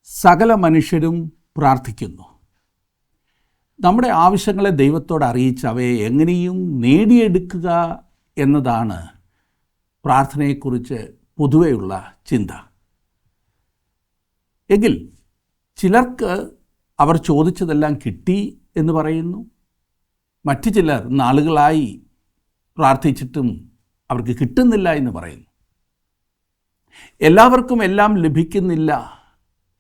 സകല മനുഷ്യരും പ്രാർത്ഥിക്കുന്നു. നമ്മുടെ ആവശ്യങ്ങളെ ദൈവത്തോട് അറിയിച്ച് അവയെ എങ്ങനെയും നേടിയെടുക്കുക എന്നതാണ് പ്രാർത്ഥനയെക്കുറിച്ച് പൊതുവെയുള്ള ചിന്ത. എങ്കിൽ ചിലർക്ക് അവർ ചോദിച്ചതെല്ലാം കിട്ടി എന്ന് പറയുന്നു. മറ്റു ചിലർ നാളുകളായി പ്രാർത്ഥിച്ചിട്ടും അവർക്ക് കിട്ടുന്നില്ല എന്ന് പറയുന്നു. എല്ലാവർക്കും എല്ലാം ലഭിക്കുന്നില്ല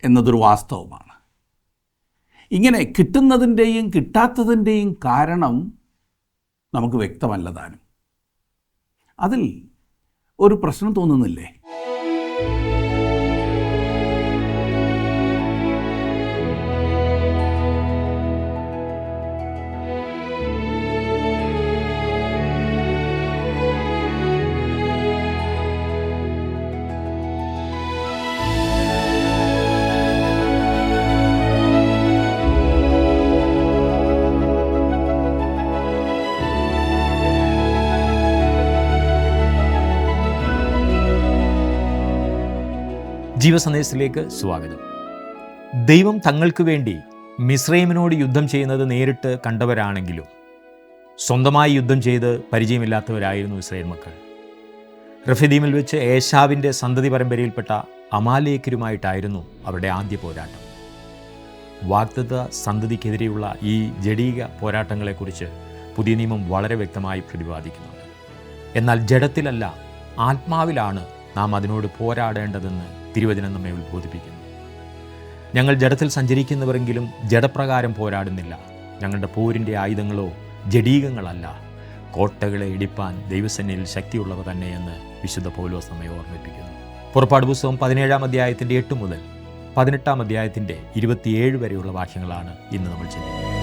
എന്നതൊരു വാസ്തവമാണ്. ഇങ്ങനെ കിട്ടുന്നതിൻ്റെയും കിട്ടാത്തതിൻ്റെയും കാരണം നമുക്ക് വ്യക്തമല്ല താനും. അതിൽ ഒരു പ്രശ്നം തോന്നുന്നില്ലേ? ജീവസന്ദേശത്തിലേക്ക് സ്വാഗതം. ദൈവം തങ്ങൾക്ക് വേണ്ടി മിസ്രൈമിനോട് യുദ്ധം ചെയ്യുന്നത് നേരിട്ട് കണ്ടവരാണെങ്കിലും സ്വന്തമായി യുദ്ധം ചെയ്ത് പരിചയമില്ലാത്തവരായിരുന്നു ഇസ്രായേൽ മക്കൾ. റഫീദീമിൽ വെച്ച് ഏശാവിൻ്റെ സന്തതി പരമ്പരയിൽപ്പെട്ട അമാലേക്കരുമായിട്ടായിരുന്നു അവരുടെ ആദ്യ പോരാട്ടം. വാഗ്ദത്ത സന്തതിക്കെതിരെയുള്ള ഈ ജഡീക പോരാട്ടങ്ങളെക്കുറിച്ച് പുതിയ നിയമം വളരെ വ്യക്തമായി പ്രതിപാദിക്കുന്നുണ്ട്. എന്നാൽ ജഡത്തിലല്ല, ആത്മാവിലാണ് നാം അതിനോട് പോരാടേണ്ടതെന്ന് തിരുവചനം നമ്മെ ഉത്ബോധിപ്പിക്കുന്നു. ഞങ്ങൾ ജഡത്തിൽ സഞ്ചരിക്കുന്നവരെങ്കിലും ജഡപ്രകാരം പോരാടുന്നില്ല. ഞങ്ങളുടെ പോരിൻ്റെ ആയുധങ്ങളോ ജഡീകങ്ങളല്ല, കോട്ടകളെ ഇടിപ്പാൻ ദൈവസന്നിധിയിൽ ശക്തിയുള്ളവ തന്നെയെന്ന് വിശുദ്ധ പൗലോസ് നമ്മെ ഓർമ്മിപ്പിക്കുന്നു. പുറപ്പാട് പുസ്തകം 17-ാം അധ്യായത്തിൻ്റെ 8 മുതൽ 18-ാം അധ്യായത്തിൻ്റെ 27 വരെയുള്ള വാക്യങ്ങളാണ് ഇന്ന് നമ്മൾ ചിന്തിക്കുന്നത്.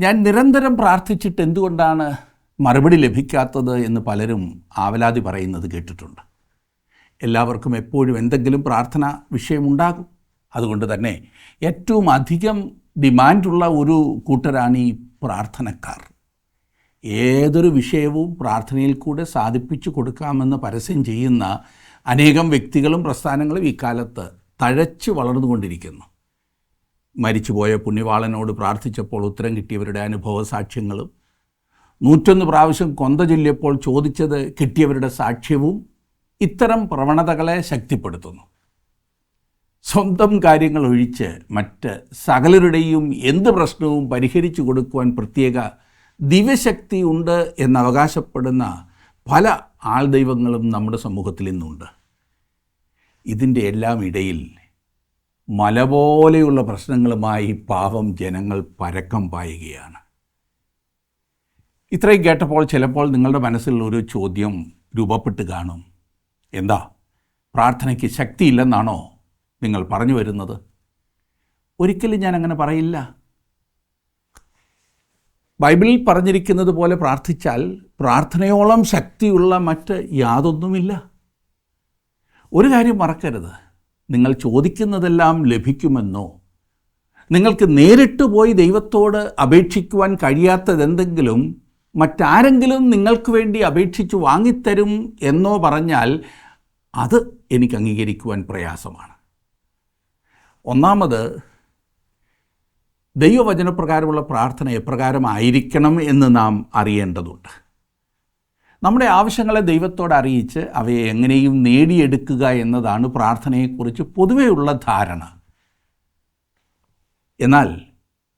ഞാൻ നിരന്തരം പ്രാർത്ഥിച്ചിട്ട് എന്തുകൊണ്ടാണ് മറുപടി ലഭിക്കാത്തത് എന്ന് പലരും ആവലാതി പറയുന്നത് കേട്ടിട്ടുണ്ട്. എല്ലാവർക്കും എപ്പോഴും എന്തെങ്കിലും പ്രാർത്ഥന വിഷയമുണ്ടാകും. അതുകൊണ്ട് തന്നെ ഏറ്റവും അധികം ഡിമാൻഡുള്ള ഒരു കൂട്ടരാണ് ഈ പ്രാർത്ഥനക്കാർ. ഏതൊരു വിഷയവും പ്രാർത്ഥനയിൽ കൂടെ സാധിപ്പിച്ചു കൊടുക്കാമെന്ന് പരസ്യം ചെയ്യുന്ന അനേകം വ്യക്തികളും പ്രസ്ഥാനങ്ങളും ഇക്കാലത്ത് തഴച്ചു വളർന്നുകൊണ്ടിരിക്കുന്നു. മരിച്ചുപോയ പുണ്യവാളനോട് പ്രാർത്ഥിച്ചപ്പോൾ ഉത്തരം കിട്ടിയവരുടെ അനുഭവ സാക്ഷ്യങ്ങളും 101 പ്രാവശ്യം കൊന്ത ചൊല്ലിയപ്പോൾ ചോദിച്ചത് കിട്ടിയവരുടെ സാക്ഷ്യവും ഇത്തരം പ്രവണതകളെ ശക്തിപ്പെടുത്തുന്നു. സ്വന്തം കാര്യങ്ങൾ ഒഴിച്ച് മറ്റ് സകലരുടെയും എന്ത് പ്രശ്നവും പരിഹരിച്ചു കൊടുക്കുവാൻ പ്രത്യേക ദിവ്യശക്തി ഉണ്ട് എന്നവകാശപ്പെടുന്ന പല ആൾദൈവങ്ങളും നമ്മുടെ സമൂഹത്തിൽ ഇന്നുണ്ട്. ഇതിൻ്റെ എല്ലാം ഇടയിൽ മല പോലെയുള്ള പ്രശ്നങ്ങളുമായി പാവം ജനങ്ങൾ പരക്കം പായുകയാണ്. ഇത്രയും കേട്ടപ്പോൾ ചിലപ്പോൾ നിങ്ങളുടെ മനസ്സിൽ ഒരു ചോദ്യം രൂപപ്പെട്ട് കാണും. എന്താ, പ്രാർത്ഥനയ്ക്ക് ശക്തിയില്ലെന്നാണോ നിങ്ങൾ പറഞ്ഞു വരുന്നത്? ഒരിക്കലും ഞാൻ അങ്ങനെ പറയില്ല. ബൈബിളിൽ പറഞ്ഞിരിക്കുന്നത് പോലെ പ്രാർത്ഥിച്ചാൽ പ്രാർത്ഥനയോളം ശക്തിയുള്ള മറ്റ് യാതൊന്നുമില്ല. ഒരു കാര്യം മറക്കരുത്, നിങ്ങൾ ചോദിക്കുന്നതെല്ലാം ലഭിക്കുമെന്നോ നിങ്ങൾക്ക് നേരിട്ട് പോയി ദൈവത്തോട് അപേക്ഷിക്കുവാൻ കഴിയാത്തതെന്തെങ്കിലും മറ്റാരെങ്കിലും നിങ്ങൾക്ക് വേണ്ടി അപേക്ഷിച്ച് വാങ്ങിത്തരും എന്നോ പറഞ്ഞാൽ അത് എനിക്ക് അംഗീകരിക്കുവാൻ പ്രയാസമാണ്. ഒന്നാമത്, ദൈവവചനപ്രകാരമുള്ള പ്രാർത്ഥന എപ്രകാരമായിരിക്കണം എന്ന് നാം അറിയേണ്ടതുണ്ട്. നമ്മുടെ ആവശ്യങ്ങളെ ദൈവത്തോട് അറിയിച്ച് അവയെ എങ്ങനെയും നേടിയെടുക്കുക എന്നതാണ് പ്രാർത്ഥനയെക്കുറിച്ച് പൊതുവെയുള്ള ധാരണ. എന്നാൽ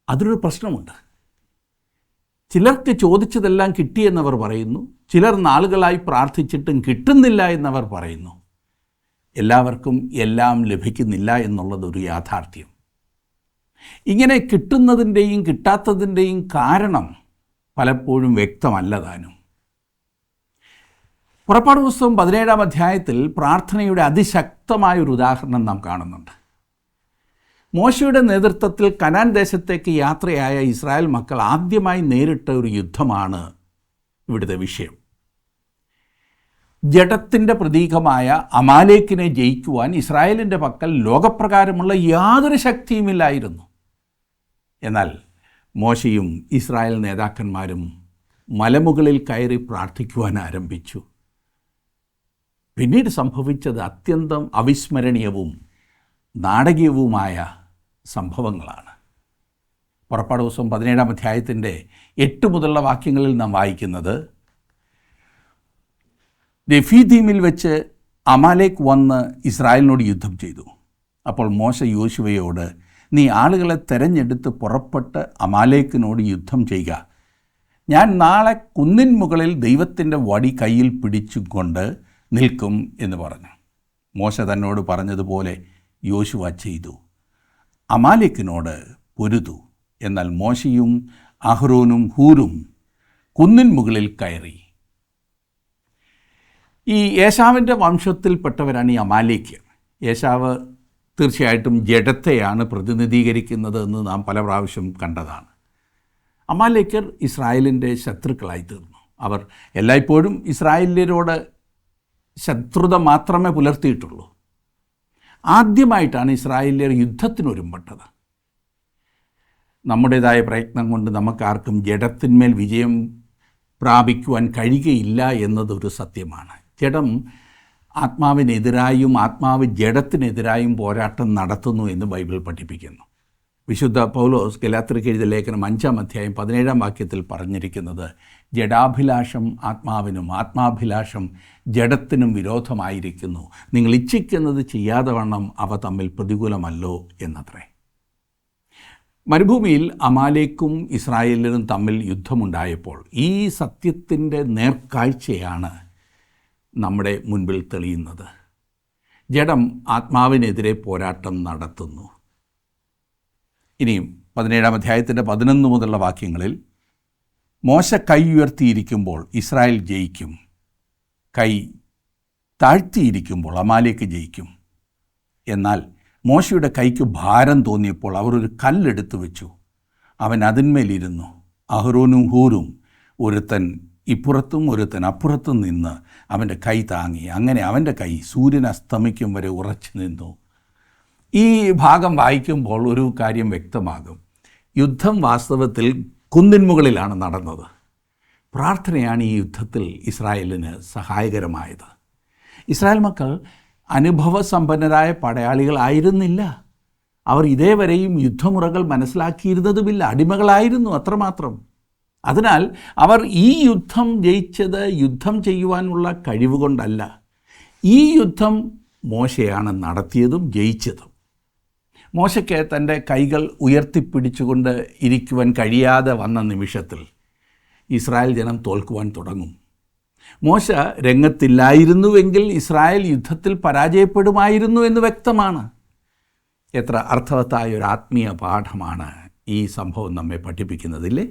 അതിലൊരു പ്രശ്നമുണ്ട്. ചിലർക്ക് ചോദിച്ചതെല്ലാം കിട്ടിയെന്നവർ പറയുന്നു. ചിലർ നാളുകളായി പ്രാർത്ഥിച്ചിട്ടും കിട്ടുന്നില്ല എന്നവർ പറയുന്നു. എല്ലാവർക്കും എല്ലാം ലഭിക്കുന്നില്ല എന്നുള്ളതൊരു യാഥാർത്ഥ്യം. ഇങ്ങനെ കിട്ടുന്നതിൻ്റെയും കിട്ടാത്തതിൻ്റെയും കാരണം പലപ്പോഴും വ്യക്തമല്ല താനും. പുറപ്പാട് പുസ്തകം 17-ാം അധ്യായത്തിൽ പ്രാർത്ഥനയുടെ അതിശക്തമായൊരു ഉദാഹരണം നാം കാണുന്നുണ്ട്. മോശയുടെ നേതൃത്വത്തിൽ കനാൻ ദേശത്തേക്ക് യാത്രയായ ഇസ്രായേൽ മക്കൾ ആദ്യമായി നേരിട്ട ഒരു യുദ്ധമാണ് ഇവിടുത്തെ വിഷയം. ജഡത്തിൻ്റെ പ്രതീകമായ അമാലേക്കിനെ ജയിക്കുവാൻ ഇസ്രായേലിൻ്റെ പക്കൽ ലോകപ്രകാരമുള്ള യാതൊരു ശക്തിയുമില്ലായിരുന്നു. എന്നാൽ മോശയും ഇസ്രായേൽ നേതാക്കന്മാരും മലമുകളിൽ കയറി പ്രാർത്ഥിക്കുവാൻ ആരംഭിച്ചു. പിന്നീട് സംഭവിച്ചത് അത്യന്തം അവിസ്മരണീയവും നാടകീയവുമായ സംഭവങ്ങളാണ്. പുറപ്പാട് ദിവസം 17-ാം അധ്യായത്തിൻ്റെ 8 മുതലുള്ള വാക്യങ്ങളിൽ നാം വായിക്കുന്നത്, രഫീദീമിൽ വെച്ച് അമാലേക്ക് വന്ന് ഇസ്രായേലിനോട് യുദ്ധം ചെയ്തു. അപ്പോൾ മോശ യോശുവയോട്, നീ ആളുകളെ തെരഞ്ഞെടുത്ത് പുറപ്പെട്ട് അമാലേക്കിനോട് യുദ്ധം ചെയ്യുക. ഞാൻ നാളെ കുന്നിൻ മുകളിൽ ദൈവത്തിൻ്റെ വടി കയ്യിൽ പിടിച്ചുകൊണ്ട് നിൽക്കും എന്ന് പറഞ്ഞു. മോശ തന്നോട് പറഞ്ഞതുപോലെ യോശുവ ചെയ്തു. അമാലേക്കിനോട് പൊരുതു. എന്നാൽ മോശയും അഹ്റോനും ഹൂരും കുന്നിൻ മുകളിൽ കയറി. ഈ ഏശാവിൻ്റെ വംശത്തിൽപ്പെട്ടവരാണ് ഈ അമാലേക്ക്. ഏശാവ് തീർച്ചയായിട്ടും ജഡത്തെയാണ് പ്രതിനിധീകരിക്കുന്നത് എന്ന് നാം പല പ്രാവശ്യം കണ്ടതാണ്. അമാലേക്കർ ഇസ്രായേലിൻ്റെ ശത്രുക്കളായി തീർന്നു. അവർ എല്ലായ്പ്പോഴും ഇസ്രായേലിയരോട് ശത്രുത മാത്രമേ പുലർത്തിയിട്ടുള്ളൂ. ആദ്യമായിട്ടാണ് ഇസ്രായേലിയർ യുദ്ധത്തിനൊരുമ്പെട്ടത്. നമ്മുടേതായ പ്രയത്നം കൊണ്ട് നമുക്കാർക്കും ജഡത്തിന്മേൽ വിജയം പ്രാപിക്കുവാൻ കഴിയുകയില്ല എന്നതൊരു സത്യമാണ്. ജഡം ആത്മാവിനെതിരായും ആത്മാവ് ജഡത്തിനെതിരായും പോരാട്ടം നടത്തുന്നു എന്ന് ബൈബിൾ പഠിപ്പിക്കുന്നു. വിശുദ്ധ പൗലോസ് ഗലാത്യർക്ക് എഴുതിയ ലേഖനം 5-ാം അധ്യായം 17-ാം വാക്യത്തിൽ പറഞ്ഞിരിക്കുന്നത്, ജഡാഭിലാഷം ആത്മാവിനും ആത്മാഭിലാഷം ജഡത്തിനും വിരോധമായിരിക്കുന്നു. നിങ്ങൾ ഇച്ഛിക്കുന്നത് ചെയ്യാതെ വണ്ണം അവ തമ്മിൽ പ്രതികൂലമല്ലോ എന്നത്രേ. മരുഭൂമിയിൽ അമാലേക്കും ഇസ്രായേലിനും തമ്മിൽ യുദ്ധമുണ്ടായപ്പോൾ ഈ സത്യത്തിൻ്റെ നേർക്കാഴ്ചയാണ് നമ്മുടെ മുൻപിൽ തെളിയുന്നത്. ജഡം ആത്മാവിനെതിരെ പോരാട്ടം നടത്തുന്നു. ഇനിയും 17-ാം അധ്യായത്തിൻ്റെ 11 മുതലുള്ള വാക്യങ്ങളിൽ, മോശ കൈ ഉയർത്തിയിരിക്കുമ്പോൾ ഇസ്രായേൽ ജയിക്കും, കൈ താഴ്ത്തിയിരിക്കുമ്പോൾ അമാലേക്ക് ജയിക്കും. എന്നാൽ മോശയുടെ കൈക്ക് ഭാരം തോന്നിയപ്പോൾ അവർ ഒരു കല്ലെടുത്ത് വെച്ചു. അവൻ അതിന്മേലിരുന്നു. അഹ്റോനും ഹൂരും ഒരുത്തൻ ഇപ്പുറത്തും ഒരുത്തൻ അപ്പുറത്തും നിന്ന് അവൻ്റെ കൈ താങ്ങി. അങ്ങനെ അവൻ്റെ കൈ സൂര്യൻ അസ്തമിക്കും വരെ ഉറച്ചു നിന്നു. ഈ ഭാഗം വായിക്കുമ്പോൾ ഒരു കാര്യം വ്യക്തമാകും. യുദ്ധം വാസ്തവത്തിൽ കുന്നിൻ മുകളിലാണ് നടന്നത്. പ്രാർത്ഥനയാണ് ഈ യുദ്ധത്തിൽ ഇസ്രായേലിന് സഹായകരമായത്. ഇസ്രായേൽ മക്കൾ അനുഭവസമ്പന്നരായ പടയാളികളായിരുന്നില്ല. അവർ ഇതേവരെയും യുദ്ധമുറകൾ മനസ്സിലാക്കിയിരുന്നതുമില്ല. അടിമകളായിരുന്നു, അത്രമാത്രം. അതിനാൽ അവർ ഈ യുദ്ധം ജയിച്ചത് യുദ്ധം ചെയ്യുവാനുള്ള കഴിവുകൊണ്ടല്ല. ഈ യുദ്ധം മോശയാണ് നടത്തിയതും ജയിച്ചതും. മോശയ്ക്ക് തൻ്റെ കൈകൾ ഉയർത്തിപ്പിടിച്ചുകൊണ്ട് ഇരിക്കുവാൻ കഴിയാതെ വന്ന നിമിഷത്തിൽ ഇസ്രായേൽ ജനം തോൽക്കുവാൻ തുടങ്ങും. മോശ രംഗത്തില്ലായിരുന്നുവെങ്കിൽ ഇസ്രായേൽ യുദ്ധത്തിൽ പരാജയപ്പെടുമായിരുന്നു എന്ന് വ്യക്തമാണ്. എത്ര അർത്ഥവത്തായ ഒരു ആത്മീയ പാഠമാണ് ഈ സംഭവം നമ്മെ പഠിപ്പിക്കുന്നതില്ലേ.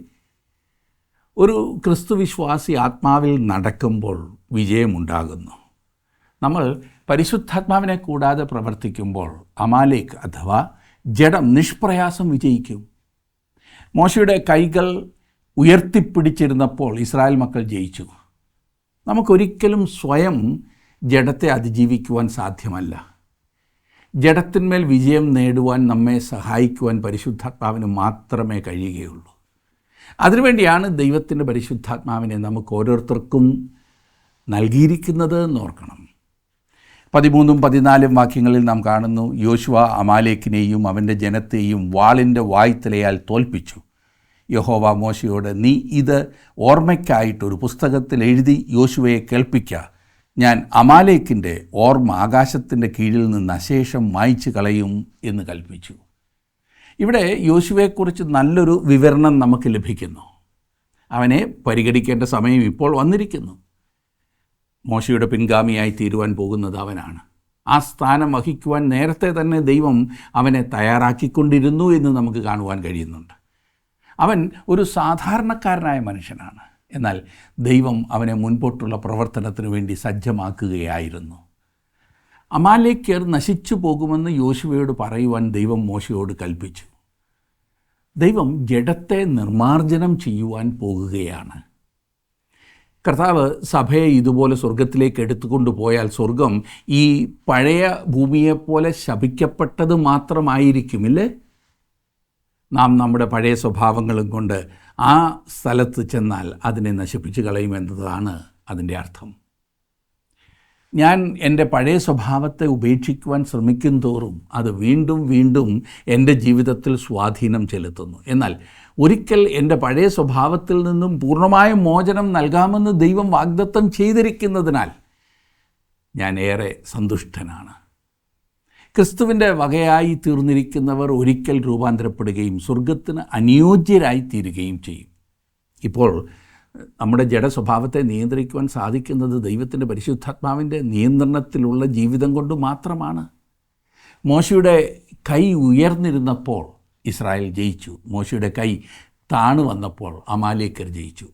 ഒരു ക്രിസ്തുവിശ്വാസി ആത്മാവിൽ നടക്കുമ്പോൾ വിജയമുണ്ടാകുന്നു. നമ്മൾ പരിശുദ്ധാത്മാവിനെ കൂടാതെ പ്രവർത്തിക്കുമ്പോൾ അമാലേക്ക് അഥവാ ജഡം നിഷ്പ്രയാസം വിജയിക്കും. മോശയുടെ കൈകൾ ഉയർത്തിപ്പിടിച്ചിരുന്നപ്പോൾ ഇസ്രായേൽ മക്കൾ ജയിച്ചു. നമുക്കൊരിക്കലും സ്വയം ജഡത്തെ അതിജീവിക്കുവാൻ സാധ്യമല്ല. ജഡത്തിന്മേൽ വിജയം നേടുവാൻ നമ്മെ സഹായിക്കുവാൻ പരിശുദ്ധാത്മാവിന് മാത്രമേ കഴിയുകയുള്ളൂ. അതിനുവേണ്ടിയാണ് ദൈവത്തിൻ്റെ പരിശുദ്ധാത്മാവിനെ നമുക്ക് ഓരോരുത്തർക്കും നൽകിയിരിക്കുന്നത് എന്നോർക്കണം. 13-14 വാക്യങ്ങളിൽ നാം കാണുന്നു, യോശുവ അമാലേക്കിനെയും അവൻ്റെ ജനത്തെയും വാളിൻ്റെ വായ്ത്തലയാൽ തോൽപ്പിച്ചു. യഹോവ മോശയോട്, നീ ഇത് ഓർമ്മയ്ക്കായിട്ടൊരു പുസ്തകത്തിൽ എഴുതി യോശുവയെ കേൾപ്പിക്കുക. ഞാൻ അമാലേക്കിൻ്റെ ഓർമ്മ ആകാശത്തിൻ്റെ കീഴിൽ നിന്ന് അശേഷം മായ്ച്ചു കളയും എന്ന് കൽപ്പിച്ചു. ഇവിടെ യോശുവയെക്കുറിച്ച് നല്ലൊരു വിവരണം നമുക്ക് ലഭിക്കുന്നു. അവനെ പരിഗണിക്കേണ്ട സമയം ഇപ്പോൾ വന്നിരിക്കുന്നു. മോശയുടെ പിൻഗാമിയായി തീരുവാൻ പോകുന്നത് അവനാണ്. ആ സ്ഥാനം വഹിക്കുവാൻ നേരത്തെ തന്നെ ദൈവം അവനെ തയ്യാറാക്കിക്കൊണ്ടിരുന്നു എന്ന് നമുക്ക് കാണുവാൻ കഴിയുന്നുണ്ട്. അവൻ ഒരു സാധാരണക്കാരനായ മനുഷ്യനാണ്. എന്നാൽ ദൈവം അവനെ മുൻപോട്ടുള്ള പ്രവർത്തനത്തിന് വേണ്ടി സജ്ജമാക്കുകയായിരുന്നു. അമാലേക്യർ നശിച്ചു പോകുമെന്ന് യോശുവയോട് പറയുവാൻ ദൈവം മോശയോട് കൽപ്പിച്ചു. ദൈവം ജഡത്തെ നിർമ്മാർജ്ജനം ചെയ്യുവാൻ പോകുകയാണ്. കർത്താവ് സഭയെ ഇതുപോലെ സ്വർഗത്തിലേക്ക് എടുത്തുകൊണ്ട് പോയാൽ സ്വർഗം ഈ പഴയ ഭൂമിയെപ്പോലെ ശപിക്കപ്പെട്ടത് മാത്രമായിരിക്കുമില്ലേ? നാം നമ്മുടെ പഴയ സ്വഭാവങ്ങളും കൊണ്ട് ആ സ്ഥലത്ത് ചെന്നാൽ അതിനെ നശിപ്പിച്ച് കളയുമെന്നതാണ് അതിൻ്റെ അർത്ഥം. ഞാൻ എൻ്റെ പഴയ സ്വഭാവത്തെ ഉപേക്ഷിക്കുവാൻ ശ്രമിക്കും തോറും അത് വീണ്ടും വീണ്ടും എൻ്റെ ജീവിതത്തിൽ സ്വാധീനം ചെലുത്തുന്നു. എന്നാൽ ഒരിക്കൽ എൻ്റെ പഴയ സ്വഭാവത്തിൽ നിന്നും പൂർണ്ണമായ മോചനം നൽകാമെന്ന് ദൈവം വാഗ്ദത്തം ചെയ്തിരിക്കുന്നതിനാൽ ഞാൻ ഏറെ സന്തുഷ്ടനാണ്. ക്രിസ്തുവിൻ്റെ വകയായി തീർന്നിരിക്കുന്നവർ ഒരിക്കൽ രൂപാന്തരപ്പെടുകയും സ്വർഗത്തിന് അനുയോജ്യരായി തീരുകയും ചെയ്യും. ഇപ്പോൾ നമ്മുടെ ജഡസ്വഭാവത്തെ നിയന്ത്രിക്കുവാൻ സാധിക്കുന്നത് ദൈവത്തിൻ്റെ പരിശുദ്ധാത്മാവിൻ്റെ നിയന്ത്രണത്തിലുള്ള ജീവിതം കൊണ്ട് മാത്രമാണ്. മോശയുടെ കൈ ഉയർന്നിരുന്നപ്പോൾ ഇസ്രായേൽ ജയിച്ചു. മോശയുടെ കൈ താണു വന്നപ്പോൾ അമാലേക്കർ ജയിച്ചു.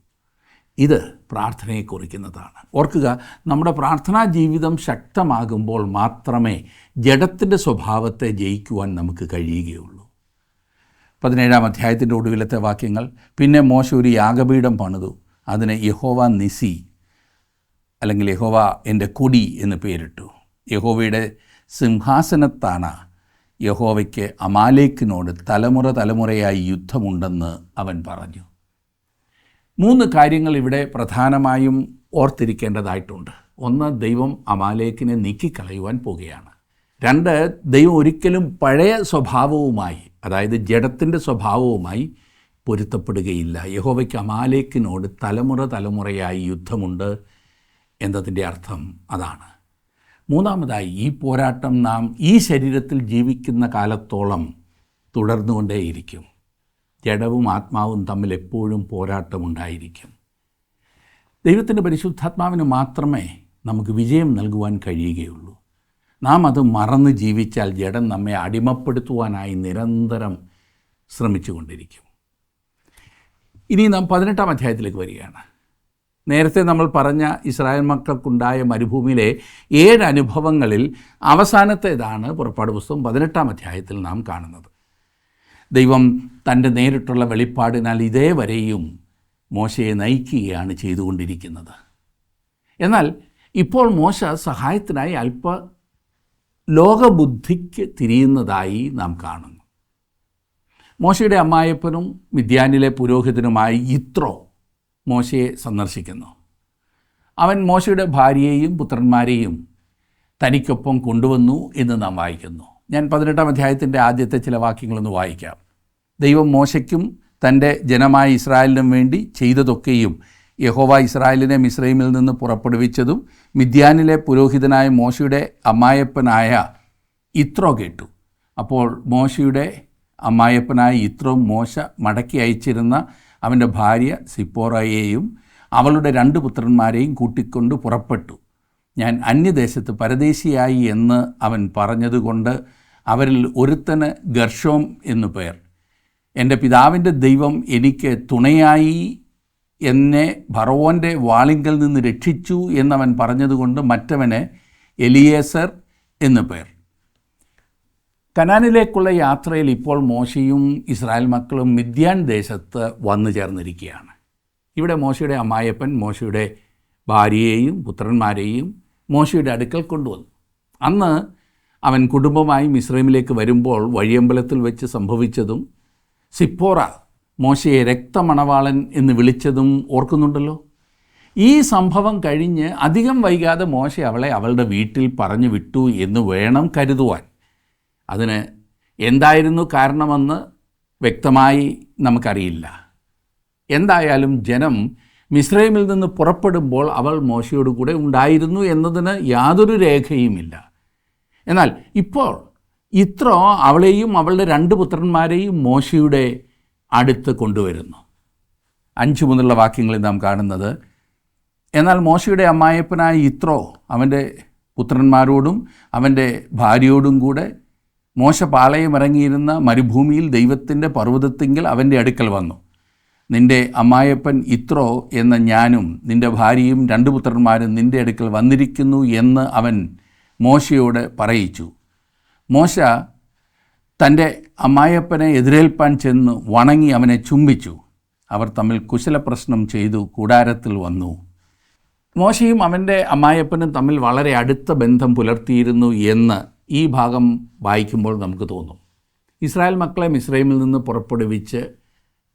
ഇത് പ്രാർത്ഥനയെ കുറിക്കുന്നതാണ്. ഓർക്കുക, നമ്മുടെ പ്രാർത്ഥനാ ജീവിതം ശക്തമാകുമ്പോൾ മാത്രമേ ജഡത്തിൻ്റെ സ്വഭാവത്തെ ജയിക്കുവാൻ നമുക്ക് കഴിയുകയുള്ളൂ. 17-ാം അധ്യായത്തിൻ്റെ ഒടുവിലത്തെ വാക്യങ്ങൾ: പിന്നെ മോശ ഒരു യാഗപീഠം പണിതു, അതിന് യഹോവ നിസി അല്ലെങ്കിൽ യഹോവ എൻ്റെ കൊടി എന്ന് പേരിട്ടു. യഹോവയുടെ സിംഹാസനത്താണ് യഹോവയ്ക്ക് അമാലേക്കിനോട് തലമുറ തലമുറയായി യുദ്ധമുണ്ടെന്ന് അവൻ പറഞ്ഞു. 3 കാര്യങ്ങൾ ഇവിടെ പ്രധാനമായും ഓർത്തിരിക്കേണ്ടതായിട്ടുണ്ട്. 1, ദൈവം അമാലേക്കിനെ നീക്കിക്കളയുവാൻ പോകുകയാണ്. 2, ദൈവം ഒരിക്കലും പഴയ സ്വഭാവവുമായി, അതായത് ജഡത്തിൻ്റെ സ്വഭാവവുമായി പൊരുത്തപ്പെടുകയില്ല. യഹോവയ്ക്ക് അമാലേക്കിനോട് തലമുറ തലമുറയായി യുദ്ധമുണ്ട് എന്നതിൻ്റെ അർത്ഥം അതാണ്. 3, ഈ പോരാട്ടം നാം ഈ ശരീരത്തിൽ ജീവിക്കുന്ന കാലത്തോളം തുടർന്നുകൊണ്ടേയിരിക്കും. ജഡവും ആത്മാവും തമ്മിൽ എപ്പോഴും പോരാട്ടമുണ്ടായിരിക്കും. ദൈവത്തിൻ്റെ പരിശുദ്ധാത്മാവിന് മാത്രമേ നമുക്ക് വിജയം നൽകുവാൻ കഴിയുകയുള്ളൂ. നാം അത് മറന്ന് ജീവിച്ചാൽ ജഡം നമ്മെ അടിമപ്പെടുത്തുവാനായി നിരന്തരം ശ്രമിച്ചുകൊണ്ടിരിക്കും. ഇനി നാം 18-ാം അധ്യായത്തിലേക്ക് വരികയാണ്. നേരത്തെ നമ്മൾ പറഞ്ഞ ഇസ്രായേൽ മക്കൾക്കുണ്ടായ മരുഭൂമിയിലെ 7 അനുഭവങ്ങളിൽ അവസാനത്തേതാണ് പുറപ്പാട് പുസ്തകം 18-ാം അധ്യായത്തിൽ നാം കാണുന്നത്. ദൈവം തൻ്റെ നേരിട്ടുള്ള വെളിപ്പാടിനാൽ ഇതേവരെയും മോശയെ നയിക്കുകയാണ് ചെയ്തുകൊണ്ടിരിക്കുന്നത്. എന്നാൽ ഇപ്പോൾ മോശ സഹായത്തിനായി അല്പ ലോകബുദ്ധിക്ക് തിരിയുന്നതായി നാം കാണുന്നു. മോശയുടെ അമ്മായപ്പനും മിദ്യാനിലെ പുരോഹിതനുമായി യിത്രോ മോശയെ സന്ദർശിക്കുന്നു. അവൻ മോശയുടെ ഭാര്യയെയും പുത്രന്മാരെയും തനിക്കൊപ്പം കൊണ്ടുവന്നു എന്ന് നാം വായിക്കുന്നു. ഞാൻ 18-ാം അധ്യായത്തിൻ്റെ ആദ്യത്തെ ചില വാക്യങ്ങളൊന്ന് വായിക്കാം. ദൈവം മോശയ്ക്കും തൻ്റെ ജനമായ ഇസ്രായേലിനും വേണ്ടി ചെയ്തതൊക്കെയും യഹോവ ഇസ്രായേലിനെ മിസ്രൈമിൽ നിന്ന് പുറപ്പെടുവിച്ചതും മിദ്യാനിലെ പുരോഹിതനായ മോശയുടെ അമ്മായപ്പനായ യിത്രോ കേട്ടു. അപ്പോൾ മോശയുടെ അമ്മായപ്പനായ യിത്രോ മോശ മടക്കി അയച്ചിരുന്ന അവൻ്റെ ഭാര്യ സിപ്പോറയെയും അവളുടെ 2 പുത്രന്മാരെയും കൂട്ടിക്കൊണ്ട് പുറപ്പെട്ടു. ഞാൻ അന്യദേശത്ത് പരദേശിയായി എന്ന് അവൻ പറഞ്ഞതുകൊണ്ട് അവരിൽ ഒരുത്തന് ഗർഷോം എന്നു പേർ. എൻ്റെ പിതാവിൻ്റെ ദൈവം എനിക്ക് തുണയായി എന്നെ ഫറവോൻ്റെ വാളിങ്കൽ നിന്ന് രക്ഷിച്ചു എന്നവൻ പറഞ്ഞതുകൊണ്ട് മറ്റവന് എലിയേസർ എന്നു പേർ. കനാനിലേക്കുള്ള യാത്രയിൽ ഇപ്പോൾ മോശയും ഇസ്രായേൽ മക്കളും മിദ്യാൻ ദേശത്ത് വന്നു ചേർന്നിരിക്കുകയാണ്. ഇവിടെ മോശയുടെ അമ്മായപ്പൻ മോശയുടെ ഭാര്യയെയും പുത്രന്മാരെയും മോശയുടെ അടുക്കൽ കൊണ്ടുവന്നു. അന്ന് അവൻ കുടുംബമായി മിസ്രൈമിലേക്ക് വരുമ്പോൾ വഴിയമ്പലത്തിൽ വെച്ച് സംഭവിച്ചതും സിപ്പോറ മോശയെ രക്തമണവാളൻ എന്ന് വിളിച്ചതും ഓർക്കുന്നുണ്ടല്ലോ. ഈ സംഭവം കഴിഞ്ഞ് അധികം വൈകാതെ മോശ അവളെ അവളുടെ വീട്ടിൽ പറഞ്ഞു വിട്ടു എന്ന് വേണം കരുതുവാൻ. അതിന് എന്തായിരുന്നു കാരണമെന്ന് വ്യക്തമായി നമുക്കറിയില്ല. എന്തായാലും ജനം മിസ്രൈമിൽ നിന്ന് പുറപ്പെടുമ്പോൾ അവൾ മോശയോട് കൂടെ ഉണ്ടായിരുന്നു എന്നതിന് യാതൊരു രേഖയുമില്ല. എന്നാൽ ഇപ്പോൾ യിത്രോ അവളെയും അവളുടെ 2 പുത്രന്മാരെയും മോശയുടെ അടുത്ത് കൊണ്ടുവരുന്നു. 5 മുതലുള്ള വാക്യങ്ങളിൽ നാം കാണുന്നത്: എന്നാൽ മോശയുടെ അമ്മായപ്പനായ യിത്രോ അവൻ്റെ പുത്രന്മാരോടും അവൻ്റെ ഭാര്യയോടും കൂടെ മോശ പാളയമിറങ്ങിയിരുന്ന മരുഭൂമിയിൽ ദൈവത്തിൻ്റെ പർവ്വതത്തിങ്കൽ അവൻ്റെ അടുക്കൽ വന്നു. നിൻ്റെ അമ്മായപ്പൻ യിത്രോ എന്ന ഞാനും നിൻ്റെ ഭാര്യയും 2 പുത്രന്മാരും നിൻ്റെ അടുക്കൽ വന്നിരിക്കുന്നു എന്ന് അവൻ മോശയോട് പറയിച്ചു. മോശ തൻ്റെ അമ്മായപ്പനെ എതിരേൽപ്പാൻ ചെന്ന് വണങ്ങി അവനെ ചുംബിച്ചു. അവർ തമ്മിൽ കുശലപ്രശ്നം ചെയ്തു കൂടാരത്തിൽ വന്നു. മോശയും അവൻ്റെ അമ്മായപ്പനും തമ്മിൽ വളരെ അടുത്ത ബന്ധം പുലർത്തിയിരുന്നു എന്ന് ഈ ഭാഗം വായിക്കുമ്പോൾ നമുക്ക് തോന്നും. ഇസ്രായേൽ മക്കളെ മിസ്രൈമിൽ നിന്ന് പുറപ്പെടുവിച്ച്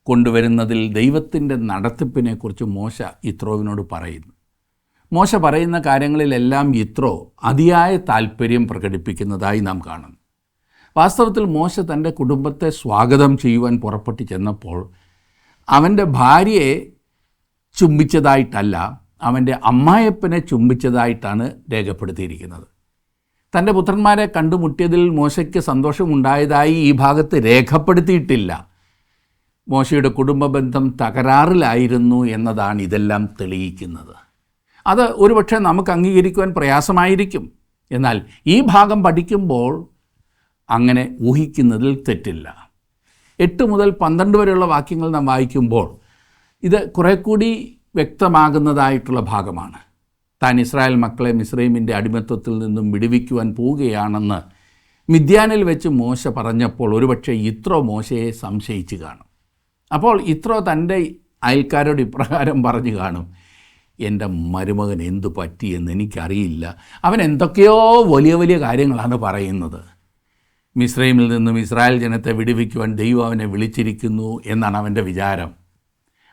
കൊണ്ടുവരുന്നതിൽ ദൈവത്തിൻ്റെ നടത്തിപ്പിനെക്കുറിച്ച് മോശ യിത്രോവിനോട് പറയുന്നു. മോശ പറയുന്ന കാര്യങ്ങളിലെല്ലാം യിത്രോ അതിയായ താല്പര്യം പ്രകടിപ്പിക്കുന്നതായി നാം കാണുന്നു. വാസ്തവത്തിൽ മോശ തൻ്റെ കുടുംബത്തെ സ്വാഗതം ചെയ്യുവാൻ പുറപ്പെട്ടു ചെന്നപ്പോൾ അവൻ്റെ ഭാര്യയെ ചുംബിച്ചതായിട്ടല്ല, അവൻ്റെ അമ്മായപ്പനെ ചുംബിച്ചതായിട്ടാണ് രേഖപ്പെടുത്തിയിരിക്കുന്നത്. തൻ്റെ പുത്രന്മാരെ കണ്ടുമുട്ടിയതിൽ മോശയ്ക്ക് സന്തോഷമുണ്ടായതായി ഈ ഭാഗത്ത് രേഖപ്പെടുത്തിയിട്ടില്ല. മോശയുടെ കുടുംബ ബന്ധം തകരാറിലായിരുന്നു എന്നതാണ് ഇതെല്ലാം തെളിയിക്കുന്നത്. അത് ഒരുപക്ഷെ നമുക്ക് അംഗീകരിക്കുവാൻ പ്രയാസമായിരിക്കും. എന്നാൽ ഈ ഭാഗം പഠിക്കുമ്പോൾ അങ്ങനെ ഊഹിക്കുന്നതിൽ തെറ്റില്ല. 8 മുതൽ 12 വരെയുള്ള വാക്യങ്ങൾ നാം വായിക്കുമ്പോൾ ഇത് കുറെ കൂടി വ്യക്തമാകുന്നതായിട്ടുള്ള ഭാഗമാണ്. താൻ ഇസ്രായേൽ മക്കളെ മിസ്രൈമിൻ്റെ അടിമത്വത്തിൽ നിന്നും വിടുവിക്കുവാൻ പോവുകയാണെന്ന് മിദ്യാനിൽ വെച്ച് മോശ പറഞ്ഞപ്പോൾ ഒരുപക്ഷെ യിത്രോ മോശയെ സംശയിച്ച് കാണും. അപ്പോൾ യിത്രോ തൻ്റെ അയൽക്കാരോട് ഇപ്രകാരം പറഞ്ഞു കാണും: എൻ്റെ മരുമകൻ എന്തു പറ്റിയെന്ന് എനിക്കറിയില്ല, അവൻ എന്തൊക്കെയോ വലിയ വലിയ കാര്യങ്ങളാണ് പറയുന്നത്. മിസ്രൈമിൽ നിന്നും ഇസ്രായേൽ ജനത്തെ വിടുവിക്കുവാൻ ദൈവം അവനെ വിളിച്ചിരിക്കുന്നു എന്നാണ് അവൻ്റെ വിചാരം.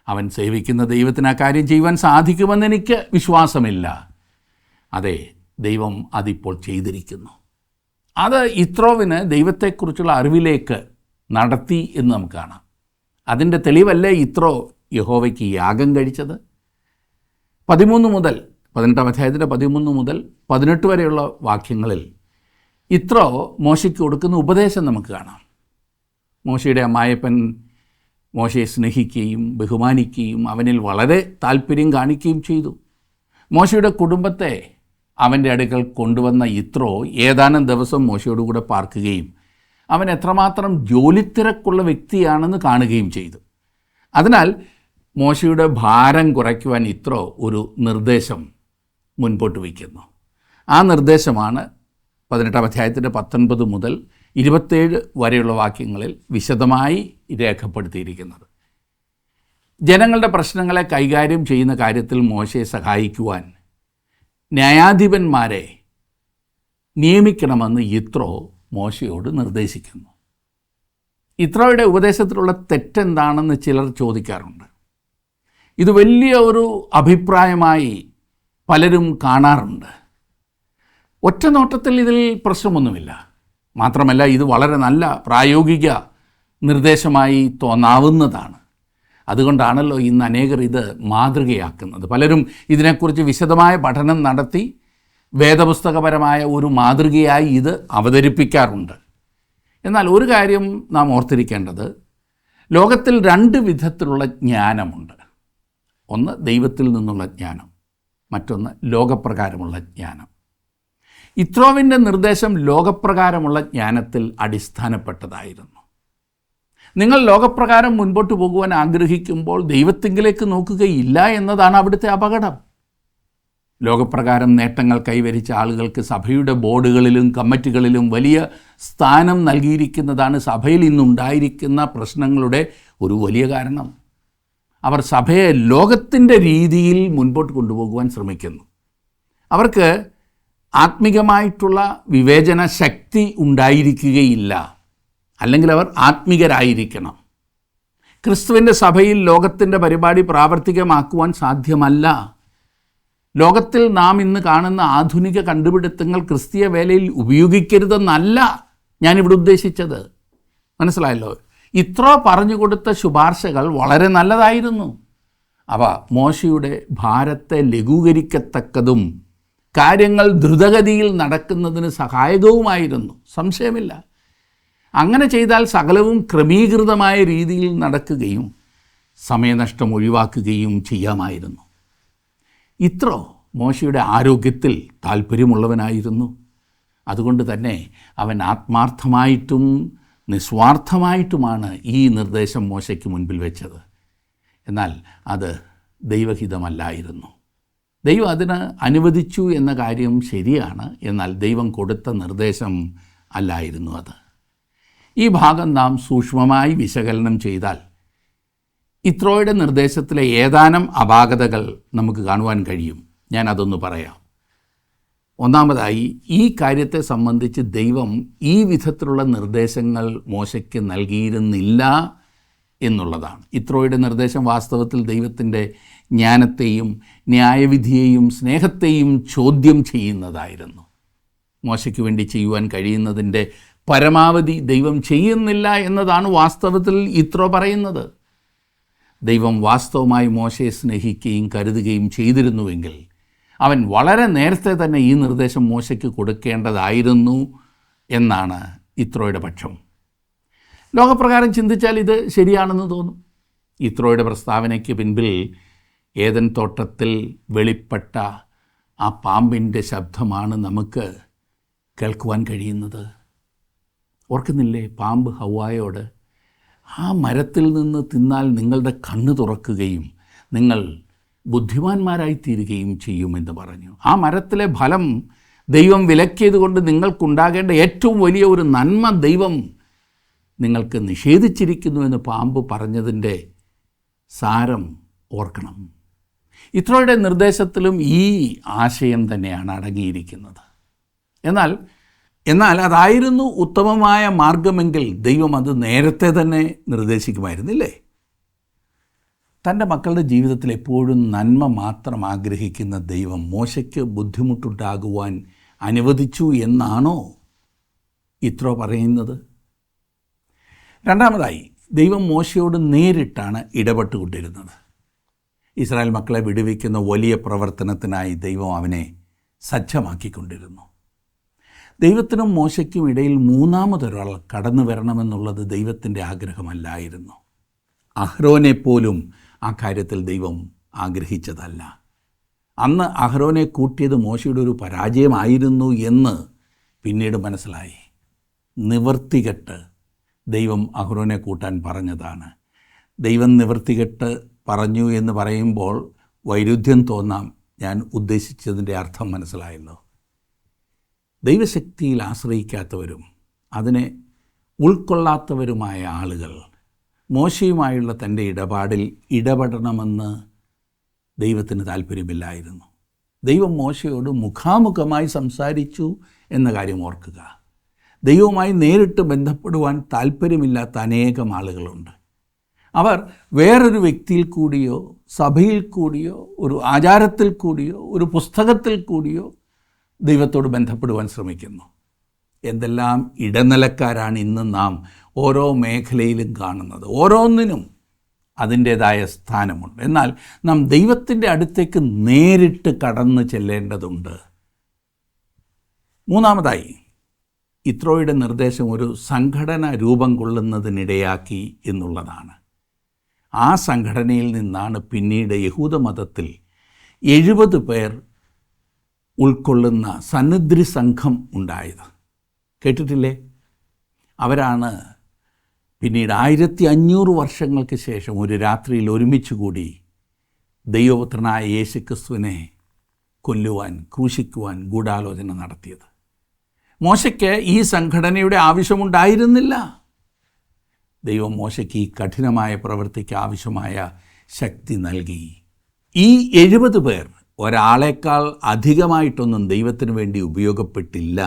അവൻ സേവിക്കുന്ന ദൈവത്തിന് ആ കാര്യം ചെയ്യുവാൻ സാധിക്കുമെന്ന് എനിക്ക് വിശ്വാസമില്ല. അതെ, ദൈവം അതിപ്പോൾ ചെയ്തിരിക്കുന്നു. അത് യിത്രോവിന് ദൈവത്തെക്കുറിച്ചുള്ള അറിവിലേക്ക് നടത്തി എന്ന് നമുക്ക് കാണാം. അതിൻ്റെ തെളിവല്ലേ യിത്രോ യഹോവയ്ക്ക് യാഗം കഴിച്ചത്. 13 മുതൽ 18-ാം അധ്യായത്തിൻ്റെ 13 മുതൽ 18 വരെയുള്ള വാക്യങ്ങളിൽ യിത്രോ മോശയ്ക്ക് കൊടുക്കുന്ന ഉപദേശം നമുക്ക് കാണാം. മോശയുടെ അമ്മായപ്പൻ മോശയെ സ്നേഹിക്കുകയും ബഹുമാനിക്കുകയും അവനിൽ വളരെ താല്പര്യം കാണിക്കുകയും ചെയ്തു. മോശയുടെ കുടുംബത്തെ അവൻ്റെ അടുക്കൽ കൊണ്ടുവന്ന യിത്രോ ഏതാനും ദിവസം മോശയോടുകൂടെ പാർക്കുകയും അവൻ എത്രമാത്രം ജോലിത്തിരക്കുള്ള വ്യക്തിയാണെന്ന് കാണുകയും ചെയ്തു. അതിനാൽ മോശയുടെ ഭാരം കുറയ്ക്കുവാൻ യിത്രോ ഒരു നിർദ്ദേശം മുൻപോട്ട് വയ്ക്കുന്നു. ആ നിർദ്ദേശമാണ് 18-ാം അധ്യായത്തിൻ്റെ 19 മുതൽ 27 വരെയുള്ള വാക്യങ്ങളിൽ വിശദമായി രേഖപ്പെടുത്തിയിരിക്കുന്നത്. ജനങ്ങളുടെ പ്രശ്നങ്ങളെ കൈകാര്യം ചെയ്യുന്ന കാര്യത്തിൽ മോശയെ സഹായിക്കുവാൻ ന്യായാധിപന്മാരെ നിയമിക്കണമെന്ന് യിത്രോ മോശയോട് നിർദ്ദേശിക്കുന്നു. യിത്രോയുടെ ഉപദേശത്തിലുള്ള തെറ്റെന്താണെന്ന് ചിലർ ചോദിക്കാറുണ്ട്. ഇത് വലിയ ഒരു അഭിപ്രായമായി പലരും കാണാറുണ്ട്. ഒറ്റ നോട്ടത്തിൽ ഇതിൽ പ്രശ്നമൊന്നുമില്ല. മാത്രമല്ല, ഇത് വളരെ നല്ല പ്രായോഗിക നിർദ്ദേശമായി തോന്നാവുന്നതാണ്. അതുകൊണ്ടാണല്ലോ ഇന്ന് അനേകർ ഇത് മാതൃകയാക്കുന്നത്. പലരും ഇതിനെക്കുറിച്ച് വിശദമായ പഠനം നടത്തി വേദപുസ്തകപരമായ ഒരു മാതൃകയായി ഇത് അവതരിപ്പിക്കാറുണ്ട്. എന്നാൽ ഒരു കാര്യം നാം ഓർത്തിരിക്കേണ്ടത്, ലോകത്തിൽ 2 വിധത്തിലുള്ള ജ്ഞാനമുണ്ട്. ഒന്ന് ദൈവത്തിൽ നിന്നുള്ള ജ്ഞാനം, മറ്റൊന്ന് ലോകപ്രകാരമുള്ള ജ്ഞാനം. യിത്രോവിൻ്റെ നിർദ്ദേശം ലോകപ്രകാരമുള്ള ജ്ഞാനത്തിൽ അടിസ്ഥാനപ്പെട്ടതായിരുന്നു. നിങ്ങൾ ലോകപ്രകാരം മുൻപോട്ട് പോകുവാൻ ആഗ്രഹിക്കുമ്പോൾ ദൈവത്തിങ്കിലേക്ക് നോക്കുകയില്ല എന്നതാണ് അവിടുത്തെ അപകടം. ലോകപ്രകാരം നേട്ടങ്ങൾ കൈവരിച്ച ആളുകൾക്ക് സഭയുടെ ബോർഡുകളിലും കമ്മിറ്റികളിലും വലിയ സ്ഥാനം നൽകിയിരിക്കുന്നതാണ് സഭയിൽ ഇന്നുണ്ടായിരിക്കുന്ന പ്രശ്നങ്ങളുടെ ഒരു വലിയ കാരണം. അവർ സഭയെ ലോകത്തിൻ്റെ രീതിയിൽ മുൻപോട്ട് കൊണ്ടുപോകുവാൻ ശ്രമിക്കുന്നു. അവർക്ക് ആത്മികമായിട്ടുള്ള വിവേചന ശക്തി ഉണ്ടായിരിക്കുകയില്ല. അല്ലെങ്കിൽ അവർ ആത്മികരായിരിക്കണം. ക്രിസ്തുവിൻ്റെ സഭയിൽ ലോകത്തിൻ്റെ പരിപാടി പ്രാവർത്തികമാക്കുവാൻ സാധ്യമല്ല. ലോകത്തിൽ നാം ഇന്ന് കാണുന്ന ആധുനിക കണ്ടുപിടുത്തങ്ങൾ ക്രിസ്തീയ വേലയിൽ ഉപയോഗിക്കരുതെന്നല്ല ഞാനിവിടെ ഉദ്ദേശിച്ചത്. മനസ്സിലായല്ലോ? യിത്രോ പറഞ്ഞു കൊടുത്ത ശുപാർശകൾ വളരെ നല്ലതായിരുന്നു. അവ മോശയുടെ ഭാരത്തെ ലഘൂകരിക്കത്തക്കതും കാര്യങ്ങൾ ദ്രുതഗതിയിൽ നടക്കുന്നതിന് സഹായകവുമായിരുന്നു. സംശയമില്ല. അങ്ങനെ ചെയ്താൽ സകലവും ക്രമീകൃതമായ രീതിയിൽ നടക്കുകയും സമയനഷ്ടം ഒഴിവാക്കുകയും ചെയ്യാമായിരുന്നു. യിത്രോ മോശയുടെ ആരോഗ്യത്തിൽ താല്പര്യമുള്ളവനായിരുന്നു. അതുകൊണ്ട് തന്നെ അവൻ ആത്മാർത്ഥമായിട്ടും നിസ്വാർത്ഥമായിട്ടുമാണ് ഈ നിർദ്ദേശം മോശയ്ക്ക് മുൻപിൽ വെച്ചത്. എന്നാൽ അത് ദൈവഹിതമല്ലായിരുന്നു. ദൈവം അതിന് അനുവദിച്ചു എന്ന കാര്യം ശരിയാണ്. എന്നാൽ ദൈവം കൊടുത്ത നിർദ്ദേശം അല്ലായിരുന്നു അത്. ഈ ഭാഗം നാം സൂക്ഷ്മമായി വിശകലനം ചെയ്താൽ യിത്രോയുടെ നിർദ്ദേശത്തിലെ ഏതാനും അപാകതകൾ നമുക്ക് കാണുവാൻ കഴിയും. ഞാൻ അതൊന്ന് പറയാം. ഒന്നാമതായി, ഈ കാര്യത്തെ സംബന്ധിച്ച് ദൈവം ഈ വിധത്തിലുള്ള നിർദ്ദേശങ്ങൾ മോശയ്ക്ക് നൽകിയിരുന്നില്ല എന്നുള്ളതാണ്. യിത്രോയുടെ നിർദ്ദേശം വാസ്തവത്തിൽ ദൈവത്തിൻ്റെ ജ്ഞാനത്തെയും ന്യായവിധിയെയും സ്നേഹത്തെയും ചോദ്യം ചെയ്യുന്നതായിരുന്നു. മോശയ്ക്ക് വേണ്ടി ചെയ്യുവാൻ കഴിയുന്നതിൻ്റെ പരമാവധി ദൈവം ചെയ്യുന്നില്ല എന്നതാണ് വാസ്തവത്തിൽ യിത്രോ പറയുന്നത്. ദൈവം വാസ്തവമായി മോശയെ സ്നേഹിക്കുകയും കരുതുകയും ചെയ്തിരുന്നുവെങ്കിൽ അവൻ വളരെ നേരത്തെ തന്നെ ഈ നിർദ്ദേശം മോശയ്ക്ക് കൊടുക്കേണ്ടതായിരുന്നു എന്നാണ് യിത്രോയുടെ പക്ഷം. ലോകപ്രകാരം ചിന്തിച്ചാൽ ഇത് ശരിയാണെന്ന് തോന്നും. യിത്രോയുടെ പ്രസ്താവനയ്ക്ക് പിൻപിൽ ഏദൻ തോട്ടത്തിൽ വെളിപ്പെട്ട ആ പാമ്പിൻ്റെ ശബ്ദമാണ് നമുക്ക് കേൾക്കുവാൻ കഴിയുന്നത്. ഓർക്കുന്നില്ലേ, പാമ്പ് ഹവ്വായോട് ആ മരത്തിൽ നിന്ന് തിന്നാൽ നിങ്ങളുടെ കണ്ണ് തുറക്കുകയും നിങ്ങൾ ബുദ്ധിമാന്മാരായിത്തീരുകയും ചെയ്യുമെന്ന് പറഞ്ഞു. ആ മരത്തിലെ ഫലം ദൈവം വിലക്കിയതുകൊണ്ട് നിങ്ങൾക്കുണ്ടാകേണ്ട ഏറ്റവും വലിയ ഒരു നന്മ ദൈവം നിങ്ങൾക്ക് നിഷേധിച്ചിരിക്കുന്നു എന്ന് പാമ്പ് പറഞ്ഞതിൻ്റെ സാരം ഓർക്കണം. യിത്രോയുടെ നിർദ്ദേശത്തിലും ഈ ആശയം തന്നെയാണ് അടങ്ങിയിരിക്കുന്നത്. എന്നാൽ അതായിരുന്നു ഉത്തമമായ മാർഗമെങ്കിൽ ദൈവം അത് നേരത്തെ തന്നെ നിർദ്ദേശിക്കുമായിരുന്നില്ലേ? തൻ്റെ മക്കളുടെ ജീവിതത്തിൽ എപ്പോഴും നന്മ മാത്രം ആഗ്രഹിക്കുന്ന ദൈവം മോശയ്ക്ക് ബുദ്ധിമുട്ടുണ്ടാകുവാൻ അനുവദിച്ചു എന്നാണോ യിത്രോ പറയുന്നത്? രണ്ടാമതായി, ദൈവം മോശയോട് നേരിട്ടാണ് ഇടപെട്ടുകൊണ്ടിരുന്നത്. ഇസ്രായേൽ മക്കളെ വിടുവിക്കുന്ന വലിയ പ്രവർത്തനത്തിനായി ദൈവം അവനെ സജ്ജമാക്കിക്കൊണ്ടിരുന്നു. ദൈവത്തിനും മോശയ്ക്കും ഇടയിൽ മൂന്നാമതൊരാൾ കടന്നു വരണമെന്നുള്ളത് ദൈവത്തിൻ്റെ ആഗ്രഹമല്ലായിരുന്നു. അഹ്റോനെ പോലും ആ കാര്യത്തിൽ ദൈവം ആഗ്രഹിച്ചതല്ല. അന്ന് അഹ്റോനെ കൂട്ടിയത് മോശയുടെ ഒരു പരാജയമായിരുന്നു എന്ന് പിന്നീട് മനസ്സിലായി. നിവർത്തികെട്ട് ദൈവം അഹ്റോനെ കൂട്ടാൻ പറഞ്ഞതാണ്. ദൈവം നിവർത്തികെട്ട് പറഞ്ഞു എന്ന് പറയുമ്പോൾ വൈരുദ്ധ്യം തോന്നാം. ഞാൻ ഉദ്ദേശിച്ചതിൻ്റെ അർത്ഥം മനസ്സിലായല്ലോ. ദൈവശക്തിയിൽ ആശ്രയിക്കാത്തവരും അതിനെ ഉൾക്കൊള്ളാത്തവരുമായ ആളുകൾ മോശയുമായുള്ള തൻ്റെ ഇടപാടിൽ ഇടപെടണമെന്ന് ദൈവത്തിന് താല്പര്യമില്ലായിരുന്നു. ദൈവം മോശയോട് മുഖാമുഖമായി സംസാരിച്ചു എന്ന കാര്യം ഓർക്കുക. ദൈവവുമായി നേരിട്ട് ബന്ധപ്പെടുവാൻ താല്പര്യമില്ലാത്ത അനേകം ആളുകളുണ്ട്. അവർ വേറൊരു വ്യക്തിയിൽ കൂടിയോ സഭയിൽ കൂടിയോ ഒരു ആചാരത്തിൽ കൂടിയോ ഒരു പുസ്തകത്തിൽ കൂടിയോ ദൈവത്തോട് ബന്ധപ്പെടുവാൻ ശ്രമിക്കുന്നു. എന്തെല്ലാം ഇടനിലക്കാരാണ് ഇന്ന് നാം ഓരോ മേഖലയിലും കാണുന്നത്. ഓരോന്നിനും അതിൻ്റേതായ സ്ഥാനമുണ്ട്. എന്നാൽ നാം ദൈവത്തിൻ്റെ അടുത്തേക്ക് നേരിട്ട് കടന്നു ചെല്ലേണ്ടതുണ്ട്. മൂന്നാമതായി, യിത്രോയുടെ നിർദ്ദേശം ഒരു സംഘടന രൂപം കൊള്ളുന്നതിനിടയാക്കി എന്നുള്ളതാണ്. ആ സംഘടനയിൽ നിന്നാണ് പിന്നീട് യഹൂദമതത്തിൽ 70 പേർ ഉൾക്കൊള്ളുന്ന സന്നിധി സംഘം ഉണ്ടായത്. കേട്ടിട്ടില്ലേ? അവരാണ് പിന്നീട് 1500 വർഷങ്ങൾക്ക് ശേഷം ഒരു രാത്രിയിൽ ഒരുമിച്ച് കൂടി ദൈവപുത്രനായ യേശുക്രിസ്തുവിനെ കൊല്ലുവാൻ, ക്രൂശിക്കുവാൻ ഗൂഢാലോചന നടത്തിയത്. മോശയ്ക്ക് ഈ സംഘടനയുടെ ആവശ്യമുണ്ടായിരുന്നില്ല. ദൈവം മോശയ്ക്ക് ഈ കഠിനമായ പ്രവൃത്തിക്ക് ആവശ്യമായ ശക്തി നൽകി. ഈ 70 പേർ ഒരാളേക്കാൾ അധികമായിട്ടൊന്നും ദൈവത്തിന് വേണ്ടി ഉപയോഗപ്പെട്ടില്ല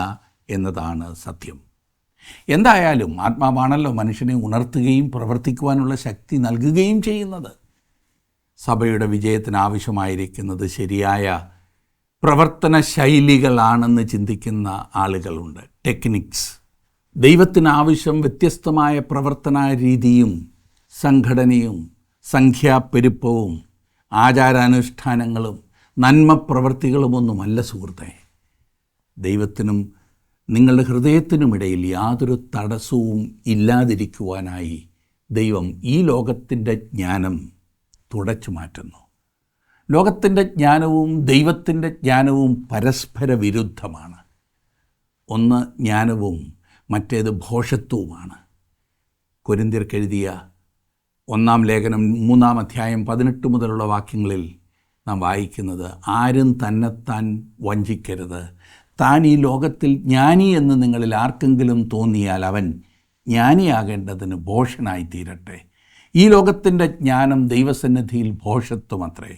എന്നതാണ് സത്യം. എന്തായാലും ആത്മാവാണല്ലോ മനുഷ്യനെ ഉണർത്തുകയും പ്രവർത്തിക്കുവാനുള്ള ശക്തി നൽകുകയും ചെയ്യുന്നത്. സഭയുടെ വിജയത്തിന് ആവശ്യമായിരിക്കുന്നത് ശരിയായ പ്രവർത്തന ശൈലികളാണെന്ന് ചിന്തിക്കുന്ന ആളുകളുണ്ട്. ടെക്നിക്സ്. ദൈവത്തിന് ആവശ്യം വ്യത്യസ്തമായ പ്രവർത്തന രീതിയും സംഘടനയും സംഖ്യാപ്പെരുപ്പവും ആചാരാനുഷ്ഠാനങ്ങളും നന്മ പ്രവൃത്തികളുമൊന്നുമല്ല സുഹൃത്തേ. ദൈവത്തിനും നിങ്ങളുടെ ഹൃദയത്തിനുമിടയിൽ യാതൊരു തടസ്സവും ഇല്ലാതിരിക്കുവാനായി ദൈവം ഈ ലോകത്തിൻ്റെ ജ്ഞാനം തുടച്ചു മാറ്റുന്നു. ലോകത്തിൻ്റെ ജ്ഞാനവും ദൈവത്തിൻ്റെ ജ്ഞാനവും പരസ്പര വിരുദ്ധമാണ്. ഒന്ന് ജ്ഞാനവും മറ്റേത് ഭോഷത്വവുമാണ്. കൊരിന്ത്യർക്കെഴുതിയ 1-ാം ലേഖനം 3-ാം അധ്യായം 18 മുതലുള്ള വാക്യങ്ങളിൽ നാം വായിക്കുന്നത്, ആരും തന്നെത്താൻ വഞ്ചിക്കരുത്. താൻ ഈ ലോകത്തിൽ ജ്ഞാനി എന്ന് നിങ്ങളിൽ ആർക്കെങ്കിലും തോന്നിയാൽ അവൻ ജ്ഞാനിയാകേണ്ടതിന് ഭോഷനായിത്തീരട്ടെ. ഈ ലോകത്തിൻ്റെ ജ്ഞാനം ദൈവസന്നിധിയിൽ ഭോഷത്വമത്രേ.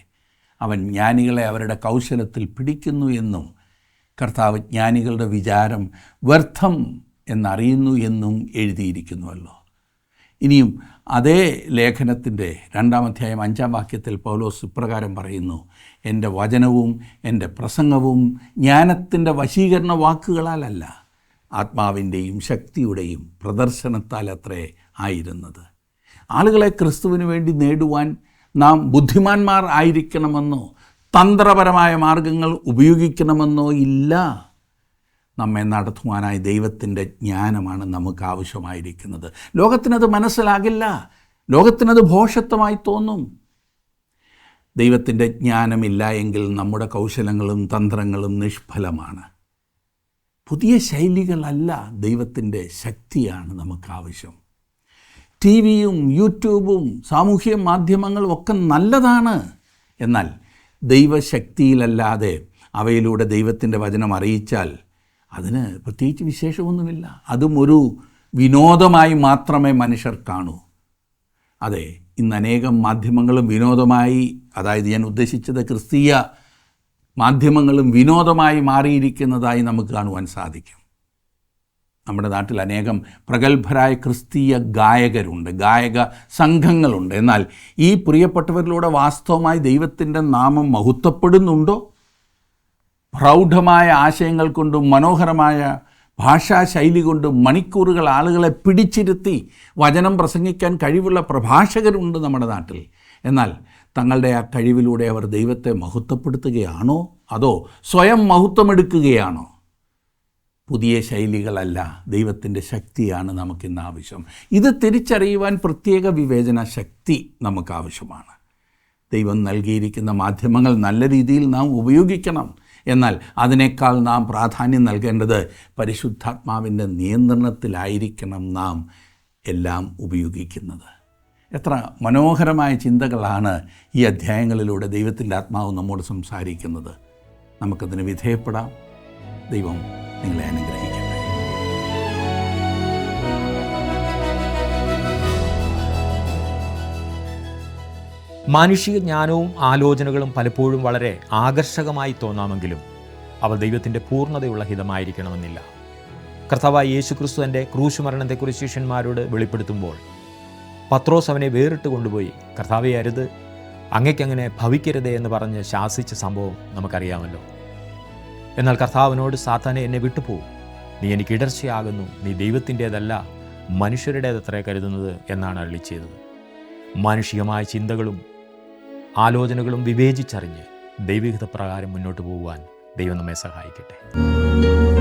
അവൻ ജ്ഞാനികളെ അവരുടെ കൗശലത്തിൽ പിടിക്കുന്നു എന്നും കർത്താവ് ജ്ഞാനികളുടെ വിചാരം വ്യർത്ഥം എന്നറിയുന്നു എന്നും എഴുതിയിരിക്കുന്നുവല്ലോ. ഇനിയും അതേ ലേഖനത്തിൻ്റെ 2-ാം അധ്യായം 5-ാം വാക്യത്തിൽ പൗലോസ് ഇപ്രകാരം പറയുന്നു: എൻ്റെ വചനവും എൻ്റെ പ്രസംഗവും ജ്ഞാനത്തിൻ്റെ വശീകരണ വാക്കുകളാലല്ല, ആത്മാവിൻ്റെയും ശക്തിയുടെയും പ്രദർശനത്താൽ അത്രേ ആയിരുന്നത്. ആളുകളെ ക്രിസ്തുവിന് വേണ്ടി നേടുവാൻ നാം ബുദ്ധിമാന്മാർ ആയിരിക്കണമെന്നോ തന്ത്രപരമായ മാർഗങ്ങൾ ഉപയോഗിക്കണമെന്നോ ഇല്ല. നമ്മെ നടത്തുവാനായി ദൈവത്തിൻ്റെ ജ്ഞാനമാണ് നമുക്ക് ആവശ്യമായിരിക്കുന്നത്. ലോകത്തിനത് മനസ്സിലാകില്ല, ലോകത്തിനത് ഭോഷത്വമായി തോന്നും. ദൈവത്തിൻ്റെ ജ്ഞാനമില്ല എങ്കിൽ നമ്മുടെ കൗശലങ്ങളും തന്ത്രങ്ങളും നിഷ്ഫലമാണ്. പുതിയ ശൈലികളല്ല, ദൈവത്തിൻ്റെ ശക്തിയാണ് നമുക്ക് ആവശ്യം. ടിവിയും യൂട്യൂബും സാമൂഹ്യ മാധ്യമങ്ങളും ഒക്കെ നല്ലതാണ്. എന്നാൽ ദൈവശക്തിയിലല്ലാതെ അവയിലൂടെ ദൈവത്തിൻ്റെ വചനം അറിയിച്ചാൽ അതിന് പ്രത്യേകിച്ച് വിശേഷമൊന്നുമില്ല. അതും ഒരു വിനോദമായി മാത്രമേ മനുഷ്യർ കാണൂ. അതെ, ഇന്ന് അനേകം മാധ്യമങ്ങളും വിനോദമായി, അതായത് ഞാൻ ഉദ്ദേശിച്ചത് ക്രിസ്തീയ മാധ്യമങ്ങളും വിനോദമായി മാറിയിരിക്കുന്നതായി നമുക്ക് കാണുവാൻ സാധിക്കും. നമ്മുടെ നാട്ടിൽ അനേകം പ്രഗത്ഭരായ ക്രിസ്തീയ ഗായകരുണ്ട്, ഗായക സംഘങ്ങളുണ്ട്. എന്നാൽ ഈ പ്രിയപ്പെട്ടവരിലൂടെ വാസ്തവമായി ദൈവത്തിൻ്റെ നാമം മഹത്വപ്പെടുന്നുണ്ടോ? പ്രൗഢമായ ആശയങ്ങൾ കൊണ്ടും മനോഹരമായ ഭാഷാശൈലി കൊണ്ടും മണിക്കൂറുകൾ ആളുകളെ പിടിച്ചിരുത്തി വചനം പ്രസംഗിക്കാൻ കഴിവുള്ള പ്രഭാഷകരുണ്ട് നമ്മുടെ നാട്ടിൽ. എന്നാൽ തങ്ങളുടെ ആ കഴിവിലൂടെ അവർ ദൈവത്തെ മഹത്വപ്പെടുത്തുകയാണോ, അതോ സ്വയം മഹത്വമെടുക്കുകയാണോ? പുതിയ ശൈലികളല്ല, ദൈവത്തിൻ്റെ ശക്തിയാണ് നമുക്കിന്ന് ആവശ്യം. ഇത് തിരിച്ചറിയുവാൻ പ്രത്യേക വിവേചന ശക്തി നമുക്ക് ആവശ്യമാണ്. ദൈവം നൽകിയിരിക്കുന്ന മാധ്യമങ്ങൾ നല്ല രീതിയിൽ നാം ഉപയോഗിക്കണം. എന്നാൽ അതിനേക്കാൾ നാം പ്രാധാന്യം നൽകേണ്ടത് പരിശുദ്ധാത്മാവിൻ്റെ നിയന്ത്രണത്തിലായിരിക്കണം നാം എല്ലാം ഉപയോഗിക്കുന്നത്. എത്ര മനോഹരമായ ചിന്തകളാണ് ഈ അധ്യായങ്ങളിലൂടെ ദൈവത്തിൻ്റെ ആത്മാവ് നമ്മോട് സംസാരിക്കുന്നത്. നമുക്കതിന് വിധേയപ്പെടാം. ദൈവം നിങ്ങളെ അനുഗ്രഹിക്കട്ടെ. മാനുഷിക ജ്ഞാനവും ആലോചനകളും പലപ്പോഴും വളരെ ആകർഷകമായി തോന്നാമെങ്കിലും അവ ദൈവത്തിൻ്റെ പൂർണ്ണതയുള്ള ഹിതമായിരിക്കണമെന്നില്ല. കർത്താവായ യേശുക്രിസ്തു തൻ്റെ ക്രൂശ് മരണത്തെക്കുറിച്ച് ശിഷ്യന്മാരോട് വെളിപ്പെടുത്തുമ്പോൾ പത്രോസ് അവനെ വേറിട്ട് കൊണ്ടുപോയി കർത്താവെ അരുത്, അങ്ങയ്ക്കങ്ങനെ ഭവിക്കരുതേ എന്ന് പറഞ്ഞ് ശാസിച്ച സംഭവം നമുക്കറിയാമല്ലോ. എന്നാൽ കർത്താവിനോട് സാത്താനെ എന്നെ വിട്ടുപോകും, നീ എനിക്ക് ഇടർച്ചയാകുന്നു, നീ ദൈവത്തിൻ്റേതല്ല മനുഷ്യരുടേതത്രേ കരുതുന്നത് എന്നാണ് അരുളി ചെയ്തത്. മാനുഷികമായ ചിന്തകളും ആലോചനകളും വിവേചിച്ചറിഞ്ഞ് ദൈവഹിത പ്രകാരം മുന്നോട്ട് പോകുവാൻ ദൈവം നമ്മെ സഹായിക്കട്ടെ.